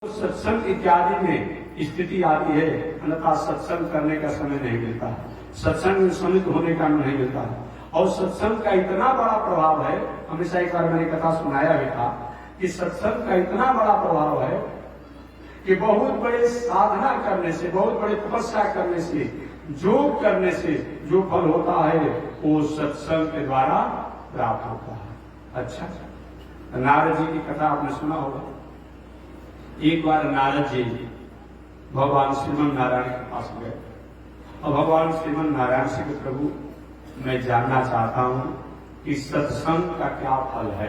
सत्संग इत्यादि में स्थिति आती है, अन्यथा सत्संग करने का समय नहीं मिलता है, सत्संग में सम्मिलित होने का नहीं मिलता है। और सत्संग का इतना बड़ा प्रभाव है, हमेशा एक बार मैंने कथा सुनाया भी था कि सत्संग का इतना बड़ा प्रभाव है कि बहुत बड़े साधना करने से, बहुत बड़े तपस्या करने से, योग करने से जो फल होता है वो सत्संग के द्वारा प्राप्त होता है। अच्छा, नारद जी की कथा आपने सुना होगा। एक बार नारद जी भगवान श्रीमन नारायण के पास गए और भगवान श्रीमन नारायण से कि प्रभु मैं जानना चाहता हूं कि सत्संग का क्या फल है,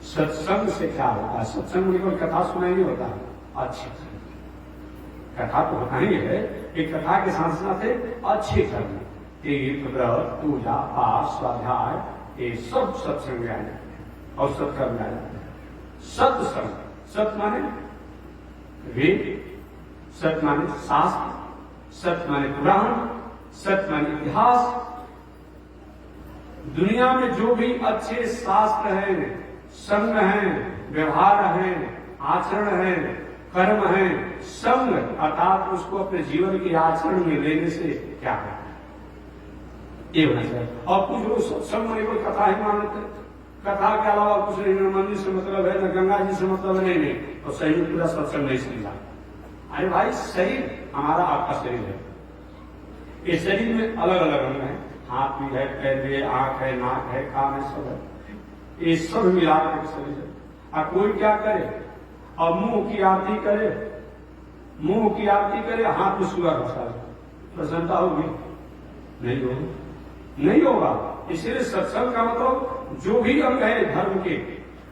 सत्संग से क्या होता है। सत्संग में कोई कथा सुनाई नहीं होता, अच्छी कथा तो होता ही है, एक कथा के साथ साथ अच्छे कर्म, तीर्थ व्रत पूजा पाठ स्वाध्याय ये सब सत्संग में आ जाते हैं और सत्कर्म में आ जाते हैं। सत्संग, सत माने वेद, सत माने शास्त्र, सत माने पुराण, सत माने इतिहास। दुनिया में जो भी अच्छे शास्त्र हैं, संग हैं, व्यवहार हैं, आचरण हैं, कर्म हैं, संग अर्थात उसको अपने जीवन के आचरण में लेने से क्या है ये होना चाहिए। और कुछ लोग सत्संग में कोई कथा ही मान लेते, कथा के अलावा कुछ नहीं, न मंदिर से मतलब है, न गंगा जी से मतलब नहीं, तो सही में पूरा सत्संग नहीं समझा। अरे भाई, शरीर हमारा आपका शरीर है, ये शरीर में अलग अलग अंग है, हाथ भी है, पैर भी है, आंख है, नाक है, कान है, सब है, ये सब मिलाकर शरीर है। और कोई क्या करे, और मुंह की आरती करे, मुंह की आरती करे, हाथ में सुगर घसा ले, प्रसन्नता होगी? नहीं होगी, नहीं होगा। इसलिए सत्संग का मतलब जो भी अंग है धर्म के,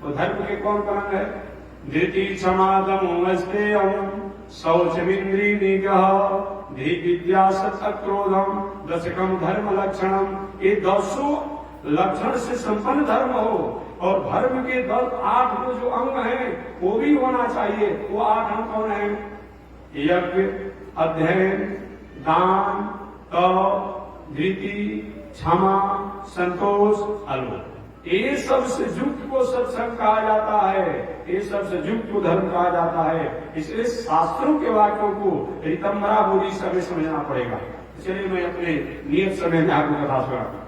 वो धर्म के कौन कौन अंग है? धृति क्षमादम अस्तेयम शौचमिंद्री निग्रह धी विद्या सत्य क्रोधम दशकम धर्म लक्षणम। ये 200 लक्षण से संपन्न धर्म हो, और धर्म के 8 जो अंग हैं वो भी होना चाहिए। वो 8 अंग कौन है? यज्ञ, अध्ययन, दान, तप, धृति, क्षमा, संतोष, अलोक। ये सबसे युक्त को सत्संग कहा जाता है, ये सबसे युक्त को धर्म कहा जाता है। इसलिए शास्त्रों के वाक्यों को रितंबरा बोली समय समझना पड़ेगा। इसलिए मैं अपने नियत समय में आपको कथा सुनाता।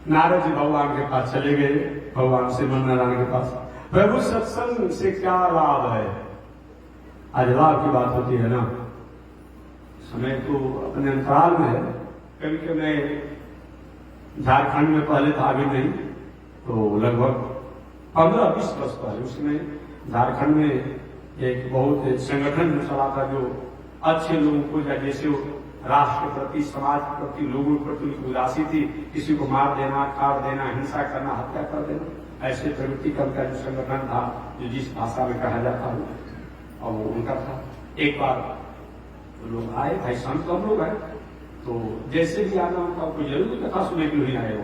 नारद जी भगवान के पास चले गए, भगवान श्रीमन नारायण के पास। प्रभु सत्संग से क्या लाभ है? आज लाभ की बात होती है ना, समय तो अपने अंतराल में है। कभी कभी मैं झारखंड में पहले था, अभी नहीं, तो लगभग 15-20 वर्ष पहले उसमें झारखंड में एक बहुत संगठन चला था जो अच्छे लोगों को, या जैसे राष्ट्र के प्रति, समाज के प्रति, लोगों के प्रति उदासी थी, किसी को मार देना, काट देना, हिंसा करना, हत्या कर देना, ऐसे प्रवृत्ति का जो संगठन था, जो जिस भाषा में कहा जाता है, और वो उनका था। एक बार लोग आए, भाई संत कम लोग आए, तो जैसे भी आना उनका कोई जरूर कथा सुनने के लिए आए हो,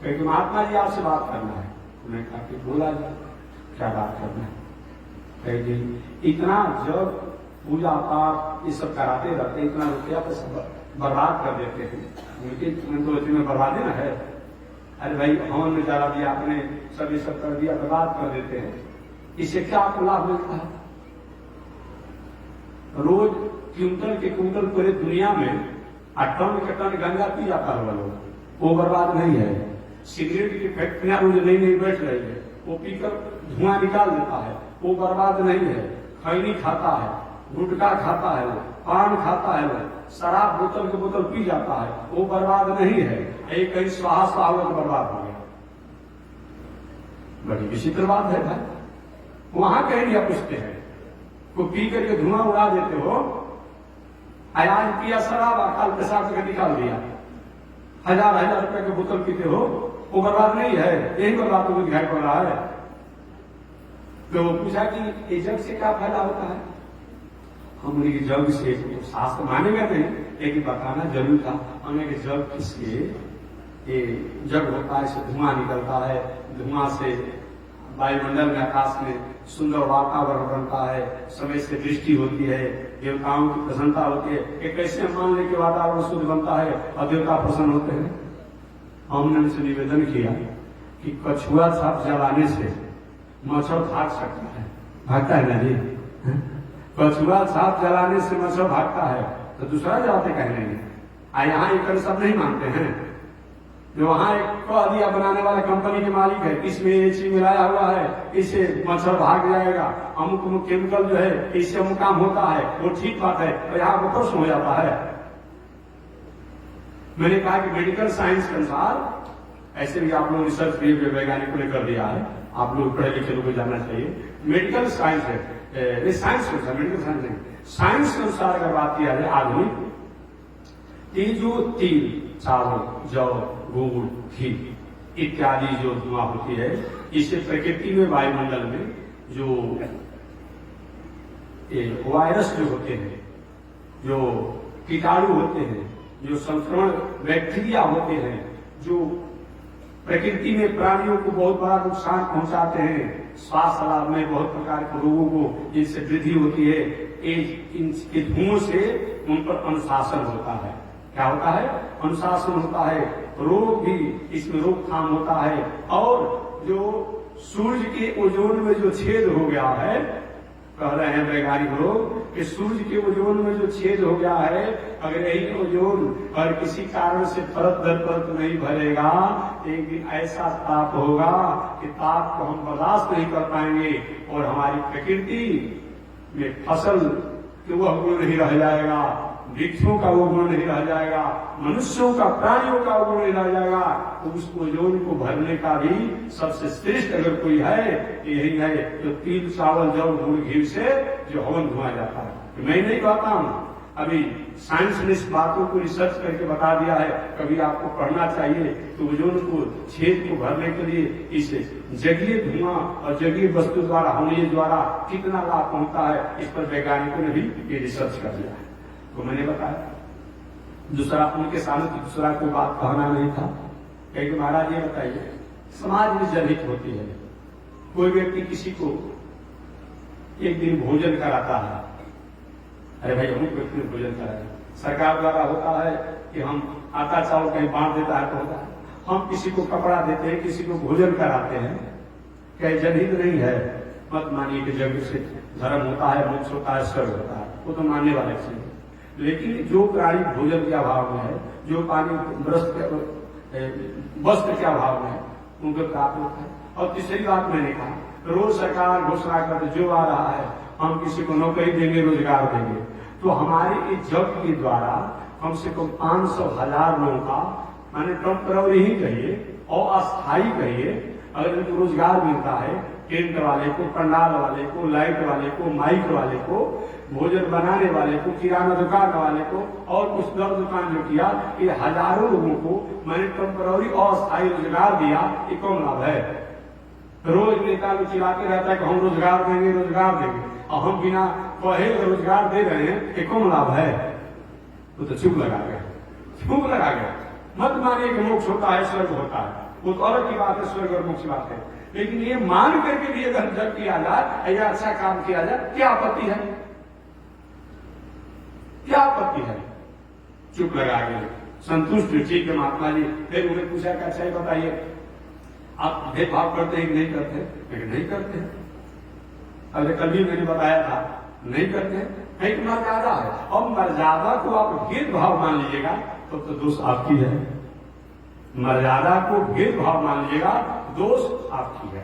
क्योंकि महात्मा जी आपसे बात करना है। उन्हें कहा कि बोला जी, क्या बात करना है? कहेगी इतना जब पूजा पाठ ये सब कराते रहते, इतना रुपया तो सब बर्बाद कर देते हैं, उनके तो इतने बर्बादी ना है। अरे भाई, हवन में जला दिया आपने, सब ये सब कर दिया, बर्बाद कर देते हैं, इससे क्या आपको लाभ मिलता है? रोज क्विंटल के क्विंटल पूरे दुनिया में टन के टन गंगा पी जाता है लोग, वो बर्बाद नहीं है। सिगरेट की फैक्ट्रियां रोज नई नई बैठ रही है, वो पीकर धुआं निकाल देता है, वो बर्बाद नहीं है। खैनी खाता है, गुटखा खाता है, पान खाता है, शराब बोतल के बोतल पी जाता है, वो बर्बाद नहीं है। एक कहीं स्वाहा स्वाहा बर्बाद हो गया, बड़ी विचित्र बात है भाई। वहां कहीं नहीं पूछते हैं, को पी करके धुआं उड़ा देते हो, आज पिया शराब, काल पेशाब करके निकाल दिया, 1000-1000 रुपए की बोतल पीते हो, वो बर्बाद नहीं है, यही बर्बाद को दिखाई पड़ रहा है। तो पूछा कि ये जग से क्या फायदा होता है? हमने कि जग से शास्त्र मानेगा नहीं, लेकिन बताना जरूर था हमने कि जग किसके, ये जग होता है, इससे धुआं निकलता है, धुआं से वायुमंडल में, आकाश में सुंदर वातावरण बनता है, समय से दृष्टि होती है, देवताओं की प्रसन्नता होती है। एक कैसे मान ले कि वातावरण शुद्ध बनता है और देवता प्रसन्न होते हैं? हमने उनसे निवेदन किया कि कछुआ छाप जलाने से मच्छर भाग सकता है, भागता है ना जी। कछुआ सांप जलाने से मच्छर भागता है तो दूसरा जलाते कह नहीं। यहाँ एक सब नहीं मानते हैं। जो वहां एक कह दिया बनाने वाला कंपनी के मालिक है, इसमें ये चीज मिलाया हुआ है, इससे मच्छर भाग जाएगा, अमुक अमुक केमिकल जो है इससे अमुक काम होता है, वो ठीक बात है, तो यहाँ को प्रश्न हो जाता है। मैंने कहा कि मेडिकल साइंस के अनुसार, ऐसे भी आप लोग रिसर्च किए वैज्ञानिकों ने कर दिया है, आप लोग पढ़े लिखे लोग को जानना चाहिए। मेडिकल साइंस है, साइंस के अनुसार, मेडिकल साइंस नहीं, साइंस के अनुसार अगर बात किया जाए आधुनिक, ये जो तिल, चावल, जौ, गुड़, घी इत्यादि जो धुआं होती है, इससे प्रकृति में वायुमंडल में जो वायरस जो होते हैं, जो कीटाणु होते हैं, जो संक्रमण बैक्टीरिया होते हैं, जो प्रकृति में प्राणियों को बहुत बड़ा नुकसान पहुंचाते हैं, श्वास लाभ में बहुत प्रकार के रोगों को जिनसे वृद्धि होती है, इनके धुओं से उन पर अनुशासन होता है। क्या होता है? अनुशासन होता है। रोग भी इसमें रोकथाम होता है। और जो सूर्य के ओजोन में जो छेद हो गया है, कह रहे हैं वैज्ञानिक लोग कि सूर्य के ओजोन में जो छेद हो गया है, अगर यही ओजोन और किसी कारण से परत दर परत नहीं भरेगा, एक दिन ऐसा ताप होगा कि ताप को हम बर्दाश्त नहीं कर पाएंगे और हमारी प्रकृति में फसल के वह गुण नहीं रह जाएगा, वृक्षों का वो गुण नहीं रह जाएगा, मनुष्यों का, प्राणियों का वो गुण नहीं रह जाएगा। तो उस ओजोन को भरने का भी सबसे श्रेष्ठ अगर कोई है, यही है जो तिल, चावल, जौ, गुड़, घी से जो हवन धुआ जाता है। मैं नहीं कहता हूं, अभी साइंस ने इस बातों को रिसर्च करके बता दिया है, कभी आपको पढ़ना चाहिए। तो ओजोन को, छेद को भरने के लिए इस जलीय धुआं और जलीय वस्तु द्वारा, हमले द्वारा कितना लाभ पहुंचता है, इस पर वैज्ञानिकों ने भी ये रिसर्च कर दिया है। तो मैंने बताया दूसरा, उनके सामने दूसरा कोई बात कहना नहीं था। कहीं महाराज ये बताइए, समाज में जनहित होती है, कोई व्यक्ति किसी को एक दिन भोजन कराता है, अरे भाई अमुक व्यक्ति ने भोजन कराया, सरकार द्वारा होता है कि हम आटा चावल कहीं बांट देता है तो होता है, हम किसी को कपड़ा देते हैं, किसी को भोजन कराते हैं, कहीं जनहित नहीं है। मत मानिए कि जग से धर्म होता है, मोक्ष होता है, स्वर्ग होता है, वो तो मानने वाले चीज। लेकिन जो प्राणी भोजन के अभाव में है, जो पानी वस्त्र के अभाव में है, उनको प्राप्त होता है। और तीसरी बात मैंने कहा, रोज सरकार घोषणा करते जो आ रहा है, हम किसी को नौकरी देंगे, रोजगार देंगे, तो हमारे इस जग के द्वारा कम से कम 500,000 लोगों का, माने टेम्पररी ही कहिए और अस्थायी कहिए, अगर उनको रोजगार मिलता है, टेंट वाले को, पंडाल वाले को, लाइट वाले को, माइक वाले को, भोजन बनाने वाले को, किराना दुकान वाले को और कुछ दर दुकान जो किया, ये हजारों लोगों को मैंने टेम्पररी और अस्थायी रोजगार दिया, ये कौन लाभ है? रोज नेता लोग चिल्लाते रहता है कि हम रोजगार देंगे, रोजगार देंगे, और हम बिना कहे रोजगार दे रहे हैं, ये कौन लाभ है? वो तो चुप लगा गया, चुप लगा गया। मत मानिए कि मोक्ष होता है, स्वर्ग होता है, वो तो अलग की बात है, स्वर्ग और मोक्ष की बात है। लेकिन ये मान करके भी अगर जब किया जाए या अच्छा काम किया जाए, क्या आपत्ति है? क्या आपत्ति है? चुप लगा गए, संतुष्ट, ठीक है महात्मा जी। फिर उन्हें पूछा कि अच्छा बताइए, आप भेदभाव करते हैं कि नहीं करते? लेकिन नहीं करते। अरे कल भी मैंने बताया था, नहीं करते। एक मर्यादा है, और मर्यादा को आप भेदभाव मान लीजिएगा तो दोष आपकी है। मर्यादा को भेदभाव मान लीजिएगा, दोष आपकी है,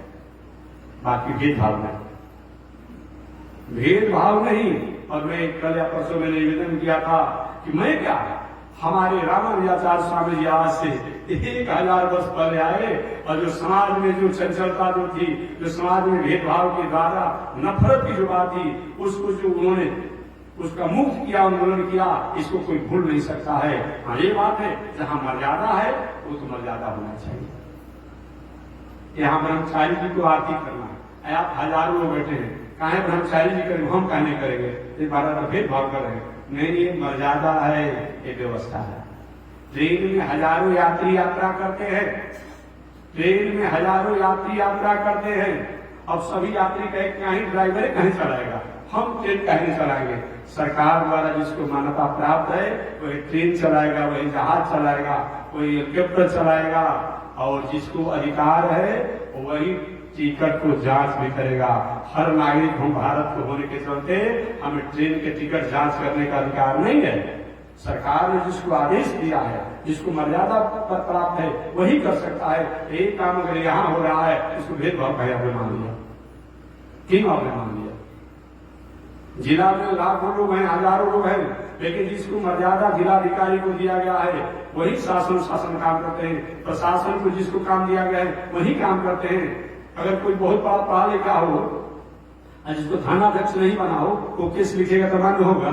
बाकी भेदभाव नहीं, भेदभाव नहीं। और मैं कल या परसों में निवेदन किया था कि मैं क्या, हमारे रामानुजाचार्य स्वामी जी आज से 1000 वर्ष पहले आए, और जो समाज में जो चंचलता जो थी, जो समाज में भेदभाव के द्वारा नफरत की जो बात थी, उसको जो उन्होंने उसका मुक्त किया, आंदोलन किया, इसको कोई भूल नहीं सकता है। हाँ, ये बात है, जहां मर्यादा है वो तो मर्यादा होना चाहिए। यहाँ ब्रह्मचारी जी को आरती करना है, आप हजारों लोग बैठे हैं, कहा ब्रह्मचारी जी करेंगे, हम कहने करेंगे, ये बारह भेदभाव कर रहे हैं। नहीं, ये मर्यादा है, ये व्यवस्था है। ट्रेन में हजारों यात्री यात्रा करते हैं, ट्रेन में हजारों यात्री यात्रा करते हैं, अब सभी यात्री कहीं ड्राइवर कहीं चलाएगा, हम ट्रेन कहीं चलाएंगे। सरकार द्वारा जिसको मान्यता प्राप्त है वही ट्रेन चलाएगा, वही जहाज चलाएगा, वही हेलीकॉप्टर चलाएगा, और जिसको अधिकार है वही टिकट को जांच भी करेगा। हर नागरिक हम भारत को होने के चलते हमें ट्रेन के टिकट जांच करने का अधिकार नहीं है। सरकार ने जिसको आदेश दिया है, जिसको मर्यादा पर प्राप्त है, वही कर सकता है। एक काम अगर यहाँ हो रहा है, इसको भेदभाव का आपने मान लिया, क्यों आपने मान लिया? जिला में लाखों लोग हैं, हजारों लोग हैं, लेकिन जिसको मर्यादा जिलाधिकारी को दिया गया है वही शासन काम करते हैं। प्रशासन को जिसको काम दिया गया है वही काम करते हैं। अगर कोई बहुत बड़ा पढ़ा लिखा हो और जिसको थानाध्यक्ष नहीं बना हो, वो केस लिखेगा तो मान्य होगा,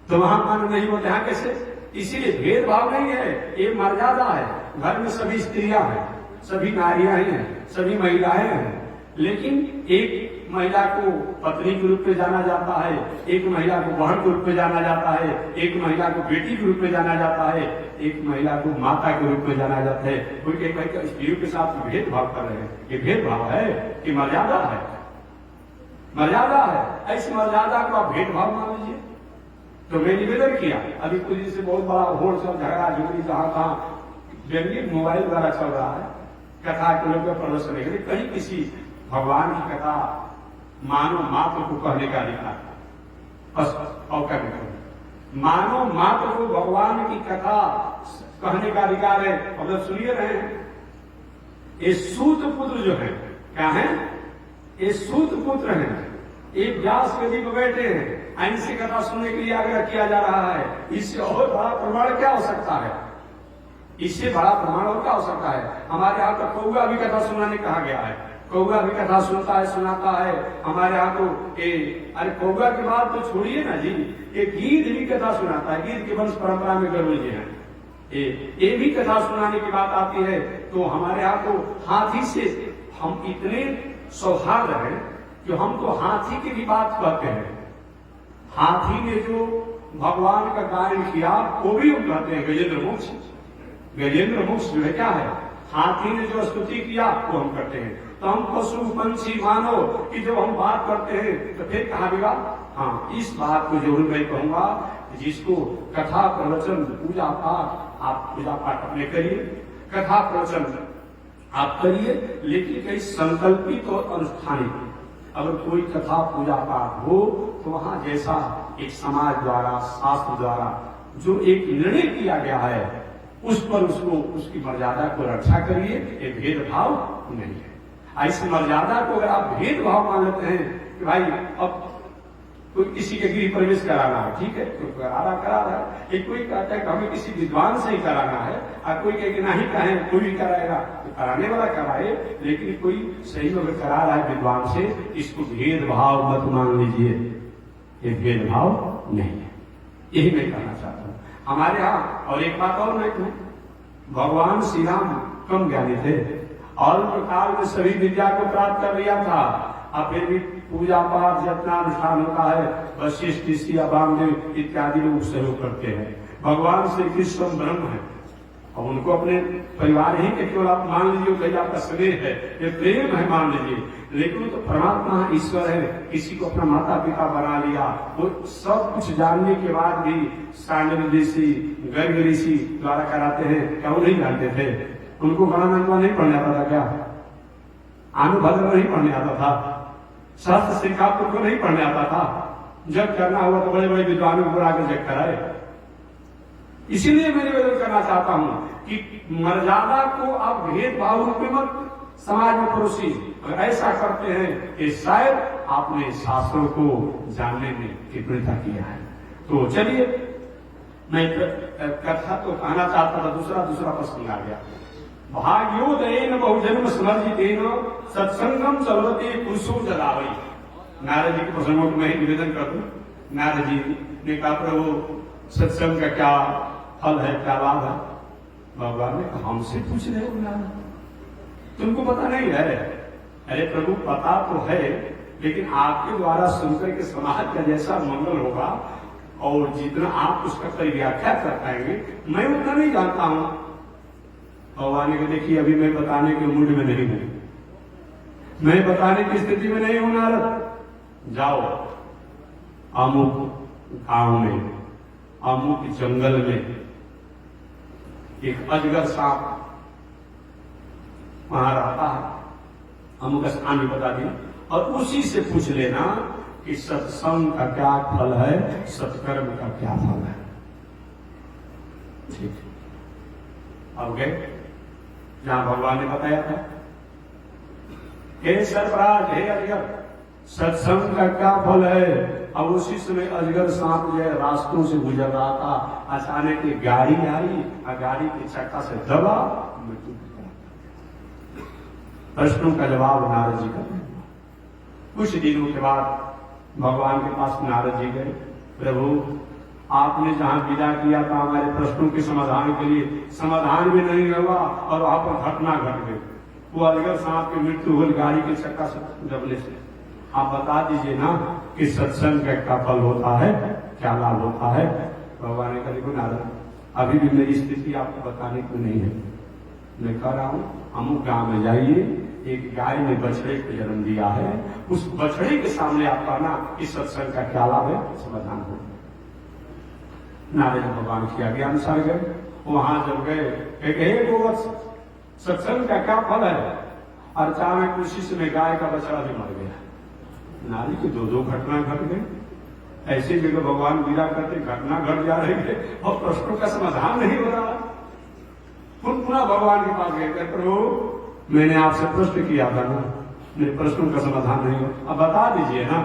तो वहां मान्य नहीं होते हैं कैसे? इसीलिए भेदभाव नहीं है, ये मर्यादा है। घर में सभी स्त्रियां हैं, सभी नारियां ही हैं, सभी महिलाएं हैं, लेकिन एक महिला को पत्नी के रूप में जाना जाता है, एक महिला को बहन के रूप में जाना जाता है, एक महिला को बेटी के रूप में जाना जाता है, एक महिला को माता के रूप में जाना जाता है। कोई एक स्त्रियों के साथ भेदभाव कर रहे हैं, ये भेदभाव है कि मर्यादा है? मर्यादा है। ऐसी मर्यादा को आप भेदभाव मान लीजिए। तो मैं निवेदन किया, अभी कुछ दिन से बहुत बड़ा होलसेल झगड़ा झुगड़ी जहाँ मोबाइल द्वारा चल रहा है, कथा के लोग प्रदर्शन के लिए कहीं किसी भगवान की कथा मानव मात्र को कहने का अधिकार, बस और क्या कहते, मानव मात्र को भगवान की कथा कहने का अधिकार है। अब सुनिए रहे हैं, ये सूत पुत्र जो है, क्या है? ये सूत पुत्र है, एक व्यास गदी पर बैठे हैं, ऐसी कथा सुनने के लिए आग्रह किया जा रहा है। इससे और बड़ा प्रमाण क्या हो सकता है? इससे बड़ा प्रमाण और क्या हो सकता है? हमारे यहाँ तो कौआ भी कथा सुनाने कहा गया है, कौआ भी कथा सुनता है, सुनाता है। हमारे यहाँ तो अरे कौआ के बाद तो छोड़िए ना जी, ये गीध भी कथा सुनाता है। गीध के वंश परंपरा में गरुड़ जी है, ये भी कथा सुनाने की बात आती है। तो हमारे यहाँ तो हाथी से हम इतने सौहार्द हैं कि हम तो हाथी की भी बात कहते हैं। हाथी ने जो भगवान का गायन किया वो भी हम कहते हैं गजेंद्र मोक्ष। गजेंद्र मोक्ष जो है क्या है? हाथी ने जो स्तुति किया वो हम करते हैं। तो हम पशु पंछी मानो कि जब हम बात करते हैं तो फिर कहा गया? हाँ, इस बात को जरूर मैं कहूंगा, जिसको कथा प्रवचन पूजा पाठ, आप पूजा पाठ अपने करिए, कथा प्रवचन आप करिए, लेकिन कई संकल्पित और अनुष्ठानिक। अगर कोई कथा पूजा पाठ हो तो वहां जैसा एक समाज द्वारा, शास्त्र द्वारा जो एक निर्णय किया गया है, उस पर उसको उसकी मर्यादा को रक्षा करिए। ये भेदभाव नहीं है। ऐसी मर्यादा को अगर आप भेदभाव मान लेते हैं कि भाई अब कोई किसी के गृह प्रवेश कराना है, ठीक है, कोई करा रहा है, एक कोई कहता है कि हमें किसी विद्वान से ही कराना है, और कोई कहे कि नहीं कहें कोई भी कराएगा, तो कराने वाला कराए, लेकिन कोई सही में अगर करा रहा है विद्वान से, इसको भेदभाव मत मान लीजिए। ये भेदभाव नहीं है, यही मैं कहना चाहता हूँ हमारे यहाँ। और एक बात और मैं कहूँ, भगवान श्री राम कम ज्ञानी थे और काल में सभी विद्या को प्राप्त कर लिया था, और फिर भी पूजा पाठ जितना अनुष्ठान होता है वशिष्ठ ऋषि वामदेव इत्यादि लोग सहयोग करते हैं। भगवान श्री कृष्ण ब्रह्म है और उनको अपने परिवार ही के केवल आप मान लीजिए, कहीं आपका स्नेह है, ये प्रेम है मान लीजिए, लेकिन तो परमात्मा ईश्वर है। किसी को अपना माता पिता बना लिया, वो सब कुछ जानने के बाद भी सांडव ऋषि, गर्ग ऋषि द्वारा कराते हैं, क्या वो नहीं जानते थे? उनको गणानंदा नहीं पढ़ने आता था क्या? आनुभद्र नहीं पढ़ने आता था? शास्त्र सिखापुर को नहीं पढ़ने आता था? जब करना हुआ तो बड़े बड़े विद्वानों को बुला कर जग कराए। इसीलिए मैं निवेदन करना चाहता हूं कि मर्यादा को आप भेदभाव रूप में मत समाज में परोसी। अगर ऐसा करते हैं कि शायद आपने शास्त्रों को जानने में कृपणता किया है। तो चलिए, मैं कथा तो कहना चाहता था, दूसरा प्रश्न आ गया। भाग्योदयेन बहुजन्म समर्जितेन सत्संगम चलवते पुरुषो जलावई। नारद जी के प्रसंगों को मैं निवेदन कर दूं। नारद जी ने कहा, प्रभु सत्संग का क्या फल है, क्या लाभ है? भगवान ने कहा, हमसे पूछ रहे हो नारद, तुमको पता नहीं है? अरे प्रभु पता तो है, लेकिन आपके द्वारा सुनकर के समाज का जैसा मंगल होगा और जितना आप उसका परिव्याख्या कर पाएंगे, मैं उतना नहीं जानता हूं। भगवान ने कहा, देखिए अभी मैं बताने के मूड में नहीं हूं, मैं बताने की स्थिति में नहीं हूं नारद। जाओ अमुक गांव में, अमुक जंगल में एक अजगर सांप वहां रहता है, अमुक स्थान भी बता दिया, और उसी से पूछ लेना कि सत्संग का क्या फल है, सत्कर्म का क्या फल है। ठीक, अब गए जहां भगवान ने बताया था, हे सर्पराज, हे अजगर, सत्संग का क्या फल है। अब उसी समय अजगर सांप जो है रास्तों से गुजर रहा था, अचानक एक गाड़ी आई और गाड़ी के चक्का से दबा, मृत्यु। प्रश्नों का जवाब नारद जी का। कुछ दिनों के बाद भगवान के पास नारद जी गए, प्रभु आपने जहां विदा किया था हमारे प्रश्नों के समाधान के लिए, समाधान भी नहीं हुआ और वहां पर घटना घट गई। वो अजगर सांप की मृत्यु हुई गाड़ी के चक्का से दबने से। आप बता दीजिए ना कि सत्संग का क्या फल होता है, क्या लाभ होता है। भगवान ने कहा देखो नारद, अभी भी मेरी स्थिति आपको बताने को नहीं है, मैं कह रहा हूं अमुक गांव में जाइए, एक गाय ने बछड़े को जन्म दिया है, उस बछड़े के सामने आप कहना कि सत्संग का क्या लाभ है, समाधान हो। नारद भगवान की आज्ञा अनुसार गए। वहां जब गए, एक गोवत्स, सत्संग का क्या फल है, और अचानक उसी समय गाय का बछड़ा भी मर गया। नारी की दो घटना घट गई। ऐसी जगह भगवान विदा करते घटना घट जा रही है और प्रश्नों का समाधान नहीं हो रहा। पुनः भगवान के पास गए, प्रभु मैंने आपसे प्रश्न किया था ना, मेरे प्रश्नों का समाधान नहीं हो, अब बता दीजिए ना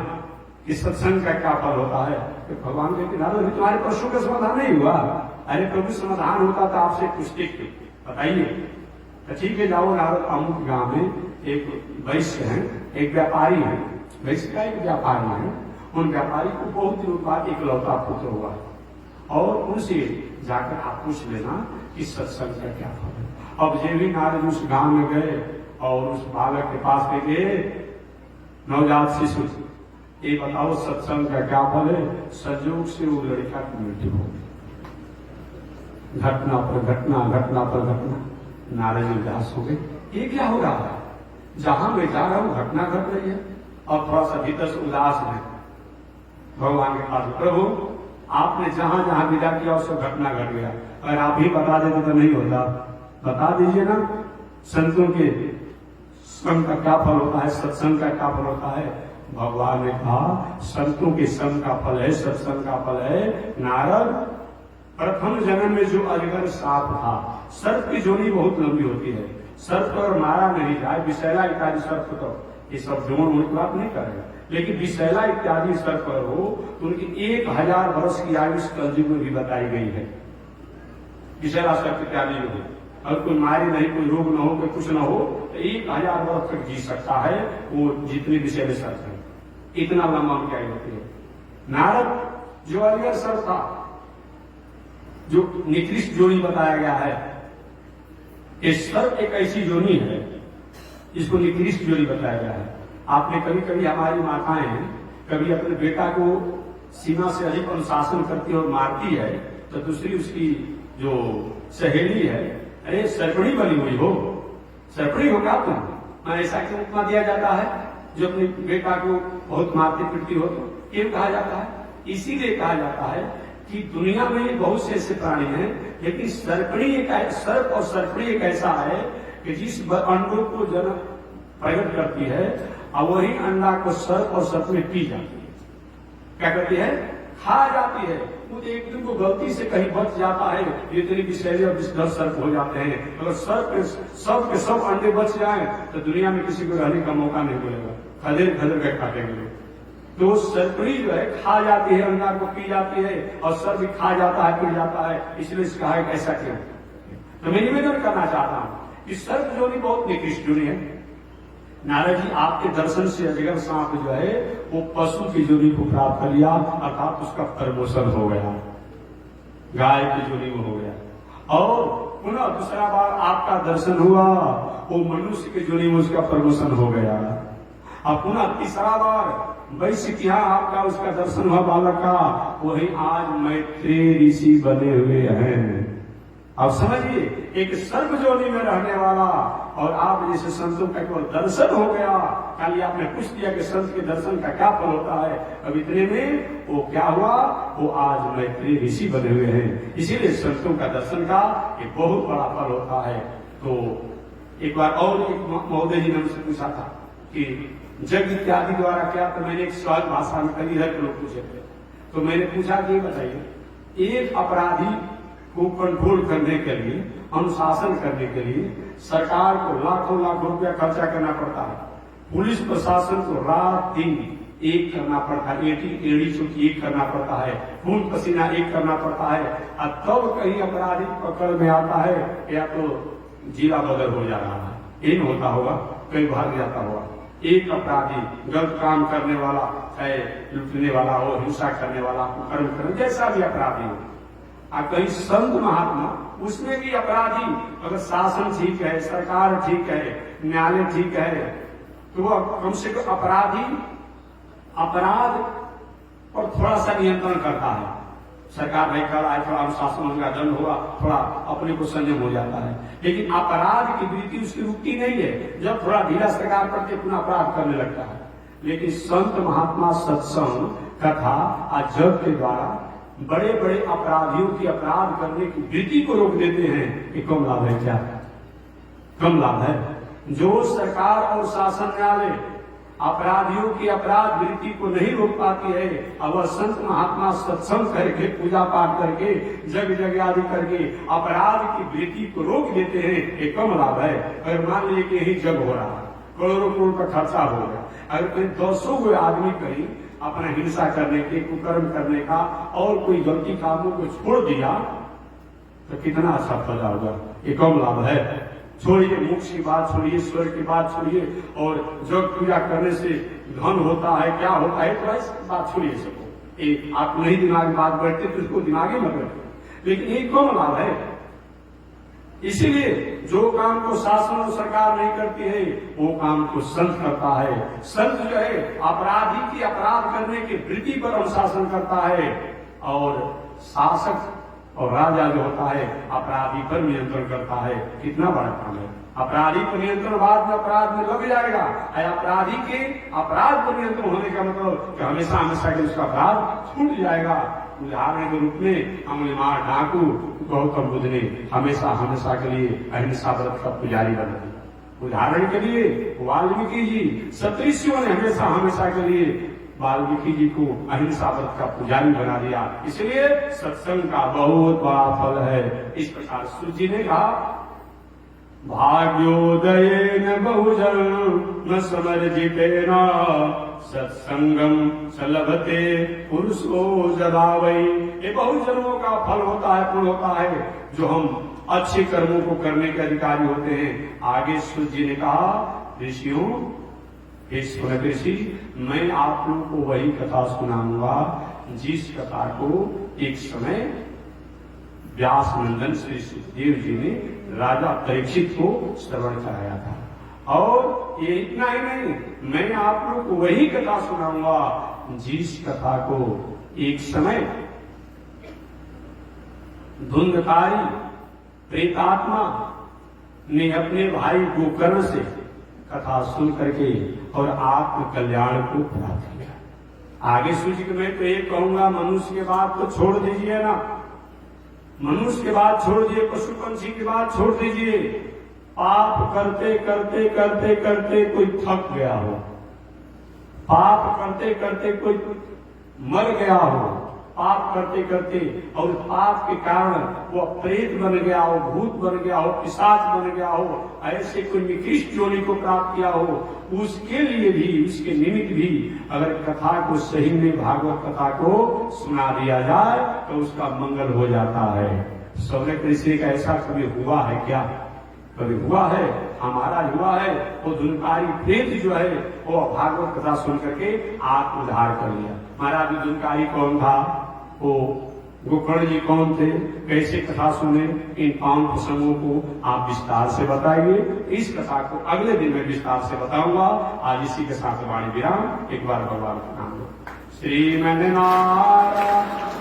कि सत्संग का क्या फल होता है। तो भगवान कहते नारद तुम्हारे प्रश्नों का समाधान नहीं हुआ। अरे प्रभु समाधान होता था आपसे पूछते थे, बताइए। तो ठीक है जाओ नारद, अमुक गांव में एक वैश्य है, एक व्यापारी है, वैश्य का एक व्यापारी है। उन व्यापारी को बहुत दिनों बाद इकलौता पुत्र हुआ और उनसे जाकर आप पूछ लेना कि सत्संग का क्या फल है। अब जे भी नारद उस गांव में गए और उस बालक के पास गए, नवजात शिशु, ये बताओ सत्संग का क्या फल है। संयोग से वो लड़का की मृत्यु हो गई। घटना पर घटना, घटना पर घटना। नारद जी उदास हो गए, ये क्या हो रहा है, जहां मैं जा रहा हूं घटना घट रही है। और थोड़ा सा भीतर से उदास है भगवान के पास, प्रभु आपने जहां जहां विदा किया उससे घटना घट गया, अगर आप ही बता देते तो नहीं होता, बता दीजिए ना संतों के संग का क्या फल होता है, सत्संग का क्या फल होता है। भगवान ने कहा संतों के संग का फल है, सत्संग का फल है। नारद, प्रथम जन्म में जो अजगर सांप था, सर्प की जोनी बहुत लंबी होती है, सर्प पर मारा नहीं जाए, विषैला इत्यादि सर्प तो ये सब जोड़ उनकी बात नहीं करेगा, लेकिन विषैला इत्यादि सर्प पर हो तो उनकी 1000 वर्ष की आयु कलयुग में भी बताई गई है। विषैला सर्प इत्यादि हो, अगर कोई मारी नहीं, कोई रोग न हो, कोई कुछ न हो, तो 1000 वर्ष तक जी सकता है वो जितने विषैले सर्प है, इतना लंबा उनकी आयु होती है। नारद जो अजगर सर्प था, जो निकृष्ट जोनी बताया गया है, ये सर्प एक ऐसी जोनी है इसको निकृष्ट जोनी बताया गया है। आपने कभी कभी हमारी माताएं कभी अपने बेटा को सीमा से अधिक अनुशासन करती है और मारती है, तो दूसरी उसकी जो सहेली है, अरे सर्पणी बनी हुई हो, सर्पणी हो क्या तुम, ऐसा क्यों उपमा दिया जाता है जो अपने बेटा को बहुत मारती पिटती हो, तो क्यों कहा जाता है। इसीलिए कहा जाता है कि दुनिया में बहुत से ऐसे प्राणी हैं, लेकिन सर्पणी एक, सर्प और सर्पणी एक ऐसा है कि जिस अंडों को जन्म प्रकट करती है और वही अंडा को सर्प और सर्पणी पी जाती है। क्या करती है, खा जाती है। मुझे एक दिन को गलती से कहीं बच जाता है, इतनी विषैले और विषधर सर्प हो जाते हैं। अगर सर्प के सब अंडे बच जाए तो दुनिया में किसी को रहने का मौका नहीं मिलेगा, खदेड़ खदेड़ के काटेंगे। तो सर्पणी जो है खा जाती है, अंडा को पी जाती है, और सर्प भी खा जाता है, पी जाता है। इसलिए इसका है ऐसा क्यों। तो मैं निवेदन करना चाहता हूं कि सर्प जोनी बहुत निकृष्ट जोनी है। नारद जी आपके दर्शन से अजगर सांप जो है वो पशु की जोनी को प्राप्त कर लिया, अर्थात उसका प्रमोशन हो गया, गाय की जोनी में हो गया। और पुनः दूसरा बार आपका दर्शन हुआ, वो मनुष्य की जोनी में उसका प्रमोशन हो गया। और पुनः तीसरा बार वैश्य की यहाँ आपका उसका दर्शन हुआ बालक का, वही आज मैत्रेय ऋषि बने हुए हैं। अब समझिए, एक सर्प जोनी में रहने वाला और आप जैसे संतों का केवल दर्शन हो गया। खाली आपने पूछ दिया कि संत के दर्शन का क्या फल होता है, अब इतने में वो क्या हुआ, वो आज मैत्रेय ऋषि बने हुए हैं। इसीलिए संतों का दर्शन का एक बहुत बड़ा फल होता है। तो एक बार और एक महोदय जी ने मुझसे पूछा था, कि जग इत्यादि द्वारा क्या, तो मैंने एक सहज भाषा में कही है, तो लोग पूछे थे, तो मैंने पूछा कि ये बताइए, एक अपराधी को कंट्रोल करने के लिए, अनुशासन करने के लिए सरकार को लाखों लाखों रुपया खर्चा करना पड़ता है, पुलिस प्रशासन को रात दिन एक करना पड़ता है, एड़ी चुकी एक करना पड़ता है, खून पसीना एक करना पड़ता है, और तब कहीं अपराधी पकड़ में आता है, या तो जिला बदल हो जा रहा है, इन होता होगा, कहीं भाग जाता होगा। एक अपराधी गलत काम करने वाला है, लूटने वाला हो, हिंसा करने वाला, कर्म करने, जैसा भी अपराधी हो, कहीं संत महात्मा, उसमें भी अपराधी, अगर शासन ठीक है, सरकार ठीक है, न्यायालय ठीक है, तो वो कम से कम अपराध पर थोड़ा सा नियंत्रण करता है। सरकार भाई कर आए, थोड़ा अनुशासन होगा, दंड होगा, थोड़ा अपने को संयम हो जाता है, लेकिन अपराध की वृत्ति उसकी रुकती नहीं है। जब थोड़ा ढीला सरकार करके पुनः अपराध करने लगता है। लेकिन संत महात्मा सत्संग, कथा और जग के द्वारा बड़े बड़े अपराधियों की अपराध करने की वृत्ति को रोक देते हैं। ये कम लाभ है क्या? कम लाभ है। जो सरकार और शासन न्यायालय अपराधियों की अपराध वृत्ति को नहीं रोक पाती है, अब वह संत महात्मा सत्संग करके, पूजा पाठ करके, जग जग आदि करके अपराध की वृत्ति को रोक देते हैं, ये कम लाभ है। अगर मान लीजिए कि यही जग हो रहा है, करोड़ों करोड़ का खर्चा हो गया, अगर कहीं 200 को आदमी कहीं अपना हिंसा करने के, कुकर्म करने का और कोई गलती कामों को छोड़ दिया, तो कितना अच्छा फला होगा। ये कम लाभ है। छोड़िए मोक्ष की बात, छोड़िए स्वर्ग की बात, छोड़िए और जग पूजा करने से धन होता है, क्या होता है, तो ऐसी बात छोड़िए सबको। आप नहीं दिमाग बात बैठते तो उसको दिमागी मत बैठते, लेकिन ये कम लाभ है। इसीलिए जो काम को शासन और सरकार नहीं करती है, वो काम को संत करता है। संत जो है अपराधी की अपराध करने की वृत्ति पर अनुशासन करता है, और शासक और राजा जो होता है अपराधी पर नियंत्रण करता है। कितना बड़ा काम है। अपराधी पर नियंत्रण बाद में अपराध में लग जाएगा, अपराधी के अपराध पर नियंत्रण होने का मतलब कि हमेशा हमेशा के उसका अपराध छूट जाएगा। उदाहरण के रूप में अमलिमार डाकू गौतम बुद्ध ने हमेशा हमेशा के लिए अहिंसा व्रत का पुजारी बना दिया। उदाहरण के लिए वाल्मीकि जी, सतृषियों ने हमेशा हमेशा के लिए वाल्मीकि जी को अहिंसा व्रत का पुजारी बना दिया। इसलिए सत्संग का बहुत बड़ा फल है। इस प्रकार सूत जी ने कहा, भाग्योदय न बहुजन न समर्जितेन सत्संगम सलभते पुरुषो जदावै। ये बहुजनों का फल होता है, पुण्य होता है, जो हम अच्छे कर्मों को करने के अधिकारी होते हैं। आगे सूत जी ने कहा, ऋषियों, ऋषि, मैं आप लोगों को वही कथा सुनाऊंगा जिस कथा को एक समय व्यास नंदन श्री सुखदेव जी ने राजा परीक्षित को श्रवण कराया था। और ये इतना ही नहीं, मैं आप लोगों को वही कथा सुनाऊंगा जिस कथा को एक समय धुंधकारी प्रेतात्मा ने अपने भाई गोकर्ण से कथा सुन करके और आत्म कल्याण को प्राप्त किया। आगे सूची को मैं तो ये कहूंगा, मनुष्य के बाद तो छोड़ दीजिए ना, मनुष्य के बाद छोड़ दीजिए, पशु पंछी के बाद छोड़ दीजिए। पाप करते करते करते करते कोई थक गया हो, पाप करते करते कोई मर गया हो, पाप करते करते और पाप के कारण वो प्रेत बन गया हो, भूत बन गया हो, पिशाच बन गया हो, ऐसे कोई निकृष्ट योनि को प्राप्त किया हो, उसके लिए भी, उसके निमित्त भी अगर कथा को सही में, भागवत कथा को सुना दिया जाए तो उसका मंगल हो जाता है। सौर्य कृषि का ऐसा कभी हुआ है क्या? कभी हुआ है? हमारा हुआ है। वो दुनकारी प्रेत जो है वो भागवत कथा सुन करके आत्मोद्धार कर लिया। महाराज दुनकारी कौन था? वो गोकर्ण जी कौन थे? कैसे कथा सुने? इन 5 प्रसंगों को आप विस्तार से बताइए। इस कथा को अगले दिन में विस्तार से बताऊंगा। आज इसी के साथ वाणी विराम। एक बार भगवान का नाम लो। श्रीमन नारायण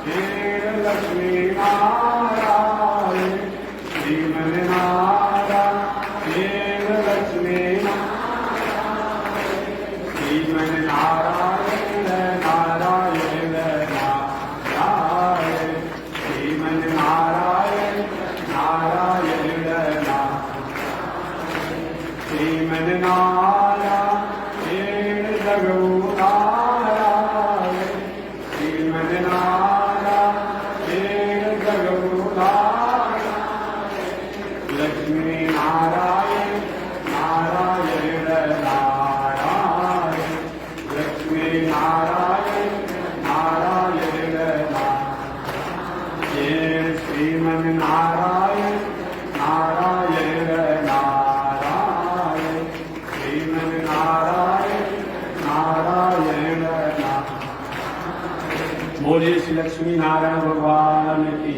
लक्ष्मी नारायण, श्रीमन नारायण लक्ष्मी नारायण, श्रीमन नारायण नारायण नारायण, श्रीमन नारायण नारायण नारायण, श्रीमन नारायण बोलिए श्री लक्ष्मी नारायण भगवान की।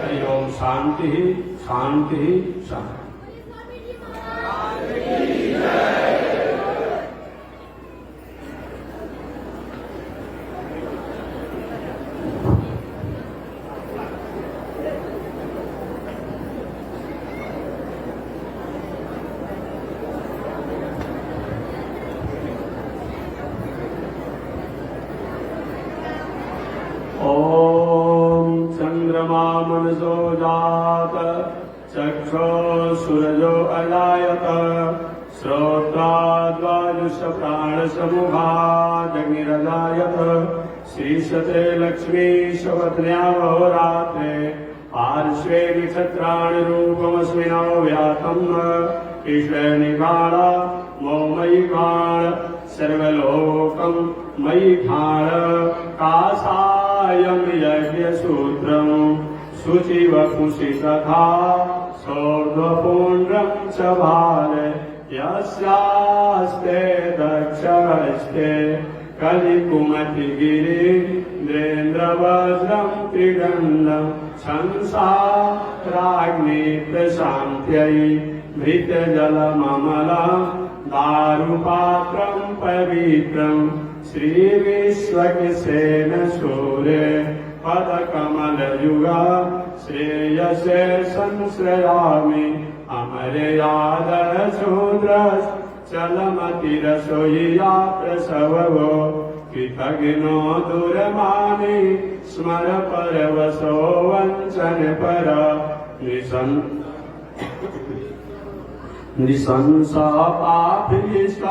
हरि ओम। शांति ही शांति ही शांति। ओम चंद्रमा मनसो जात चक्षो सूरजो अजायत श्रोत्राद्वाजुष प्राण समुखादग्निरजायत श्रीशते लक्ष्मी शवत्न्यावहोरात्रे पार्श्वे नक्षत्राणि रूपमस्मिनो व्यातम् ईश्वे निकाला मोमयि काल सर्वलोकं मयि घाण कासायं यज्ञसूत्रं शुचिवपुषि तथा सौर्ध्वपुण्ड्रं च भार यस्यास्ते दक्षहस्ते कलिकुमतिगिरीन्द्रेन्द्रवज्रं त्रिदण्डं शंसाराग्नि प्रशान्त्यै भृतजलममलं दारुपात्रं पवित्रं श्रीविश्वक्सेन सूर्ये पदकमलयुगा श्रेयसे संश्रयामि अमर्यादशूद्रश्चलमतिरसोयिया प्रसवो कृतघ्नो दुरमानि स्मर परवशो वञ्चन पर निशंसापाभिष्ट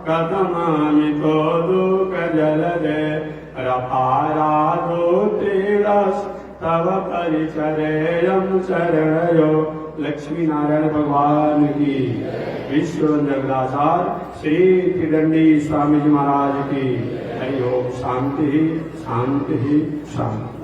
कथमामितो दुःखजलदे रपाराधोत्रीडस्तव परिचरेयं चरणयो। लक्ष्मी नारायण भगवान की। विश्व जगदाचार श्री त्रिदंडी स्वामी जी महाराज की। हरि ओम। शांति शांति शांति।